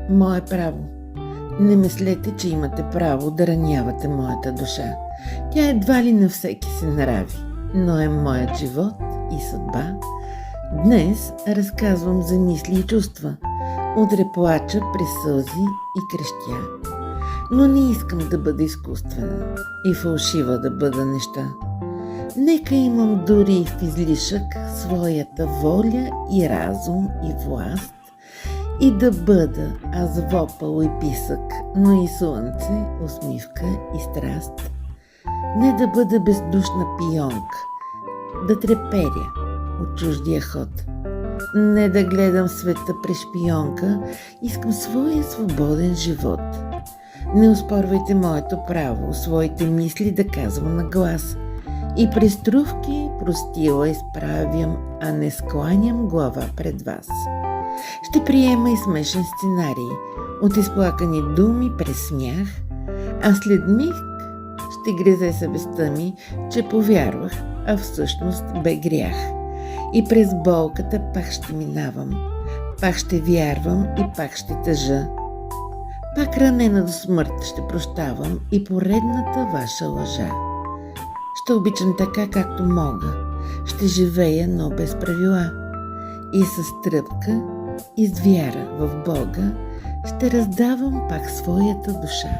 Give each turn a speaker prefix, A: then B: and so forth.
A: Мое право. Не мислете, че имате право да ранявате моята душа. Тя едва ли на всеки се нрави, но е моят живот и съдба. Днес разказвам за мисли и чувства. Утре плача през сълзи и крещя. Но не искам да бъда изкуствена и фалшива да бъда неща. Нека имам дори в излишък своята воля и разум и власт и да бъда аз вопъл и писък, но и слънце, усмивка и страст. Не да бъда бездушна пионка, да треперя от чуждия ход. Не да гледам света през шпионка, искам своя свободен живот. Не оспорвайте моето право, своите мисли да казвам на глас. И през трувки простила изправям, а не скланям глава пред вас. Ще приема и смешен сценарий, от изплакани думи през смях, а след миг ще гризе съвестта ми, че повярвах, а всъщност бе грях. И през болката пак ще минавам, пак ще вярвам и пак ще тъжа. Пак ранена до смърт ще прощавам и поредната ваша лъжа. Ще обичам така, както мога, ще живея, но без правила. И с тръпка и с вяра в Бога ще раздавам пак своята душа.